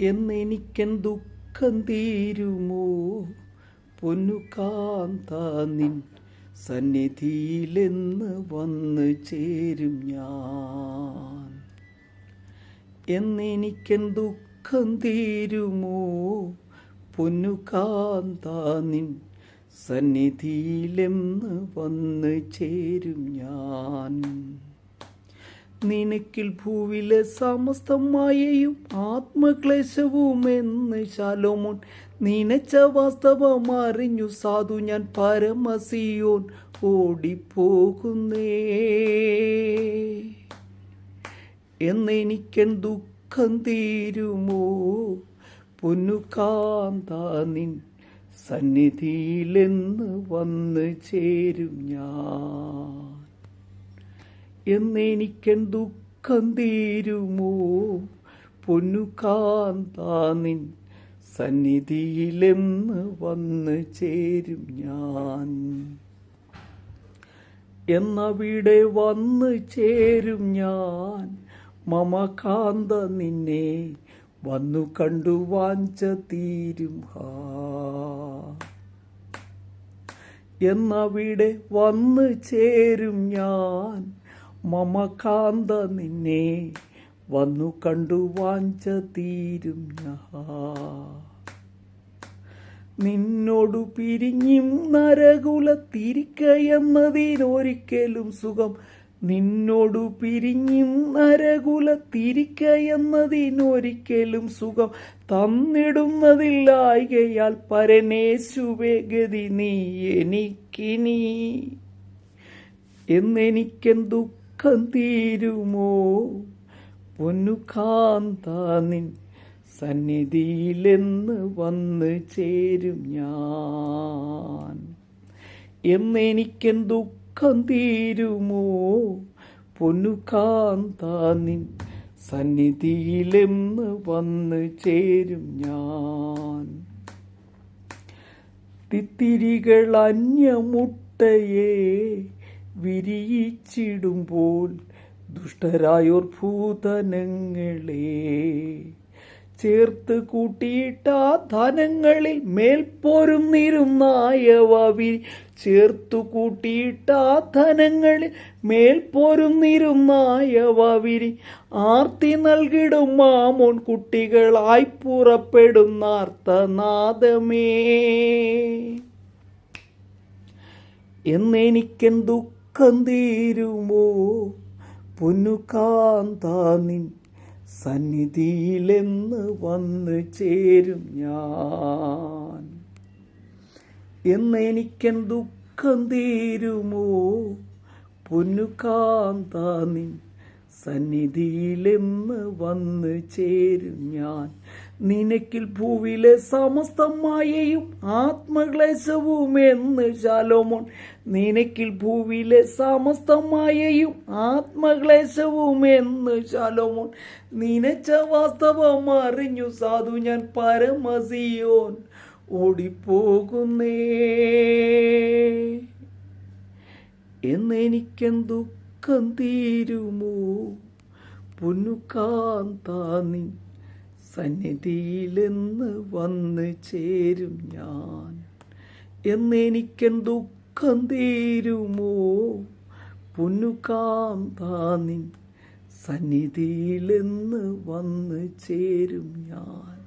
എന്നെനിക്കൻ ദുഃഖം തീരുമോ പൊന്നു കാന്ത നിൻ സന്നിധിയിലെന്ന് വന്ന് ചേരും ഞാൻ. എന്നെനിക്കൻ ദുഃഖം തീരുമോ പൊന്നു കാന്ത നിൻ സന്നിധിയിലെന്ന് വന്ന് ചേരും ഞാൻ. നിനക്കിൽ ഭൂവിലെ സമസ്തമായയും ആത്മക്ലേശവും എന്ന് ശലോമോൻ നിനച്ച വാസ്തവം അറിഞ്ഞു സാധു ഞാൻ പരമസിയോൻ ഓടിപ്പോകുന്നേ. എന്നെനിക്കൻ ദുഃഖം തീരുമോ പൊന്നു കാന്ത നിൻ സന്നിധിയിലെന്ന് വന്ന് ചേരും ഞാൻ. എന്നെനിക്കൻ ദുഃഖം തീരുമോ പൊന്നു കാന്ത നിൻ സന്നിധിയിലെന്ന് വന്ന് ചേരും ഞാൻ. എന്നവിടെ വന്ന് ചേരും ഞാൻ മമ കാന്ത നിന്നെ വന്നു കണ്ടു വാഞ്ച തീരും. എന്നവിടെ വന്ന് ചേരും ഞാൻ മമ കാന്ത നിന്നെ വന്നു കണ്ടു വാഞ്ച തീരും. നിന്നോടു പിരിഞ്ഞും നരകുലത്തിരിക്കയെന്നതിനൊരിക്കലും സുഖം. നിന്നോടു പിരിഞ്ഞും നരകുലത്തിരിക്കയെന്നതിനൊരിക്കലും സുഖം തന്നിടുന്നതില്ലായകയാൽ പരനേശുവേ ഗതി നീ എനിക്കിനി. എന്നെനിക്കൻ ദുഃഖം തീരുമോ പൊന്നു കാന്ത നിൻ സന്നിധിയിലെന്ന് വന്ന് ചേരും ഞാൻ. എന്നെനിക്കൻ ദുഃഖം തീരുമോ പൊന്നു കാന്ത നിൻ സന്നിധിയിലെന്ന് വന്ന് ചേരും ഞാൻ. തിത്തിരികൾ അന്യമുട്ടയെ വിരിയിച്ചിടുമ്പോൾ ദുഷ്ടരായോർ ഭൂതനങ്ങളെ ചേർത്ത് കൂട്ടിയിട്ട ധനങ്ങളിൽ മേൽപോരുന്നിരുന്നായവി ചേർത്തു കൂട്ടിയിട്ട ധനങ്ങളിൽ മേൽപോരുന്നിരുന്നായവി ആർത്തി നൽകിടും മാമോൻ കുട്ടികളായി പുറപ്പെടുന്ന അർത്ഥനാദമേ. എന്നെനിക്കൻ ദുഃഖം തീരുമോ പൊന്നു കാന്ത നിൻ സന്നിധിയിലെന്ന് വന്ന് ചേരും ഞാൻ. എന്നെനിക്കൻ ദുഃഖം തീരുമോ പൊന്നു കാന്ത നിൻ സന്നിധിയിലെന്ന് വന്ന് ചേരും ഞാൻ. നിനക്കിൽ ഭൂവിലെ സമസ്തമായയും ആത്മക്ലേശവും എന്ന് ശലോമോൻ നിനക്കിൽ ഭൂവിലെ സമസ്തമായയും ആത്മക്ലേശവും എന്ന് ശലോമോൻ നിനച്ച വാസ്തവം അറിഞ്ഞു സാധു ഞാൻ പരമസിയോൻ ഓടിപ്പോകുന്നേ. എന്നെനിക്കൻ ദുഃഖം തീരുമോ പൊന്നു കാന്ത നിൻ സന്നിധിയിലെന്ന് വന്ന് ചേരും ഞാൻ. എന്നെനിക്കൻ ദുഃഖം തീരുമോ പൊന്നു കാന്ത നിൻ സന്നിധിയിലെന്ന് വന്ന് ചേരും ഞാൻ.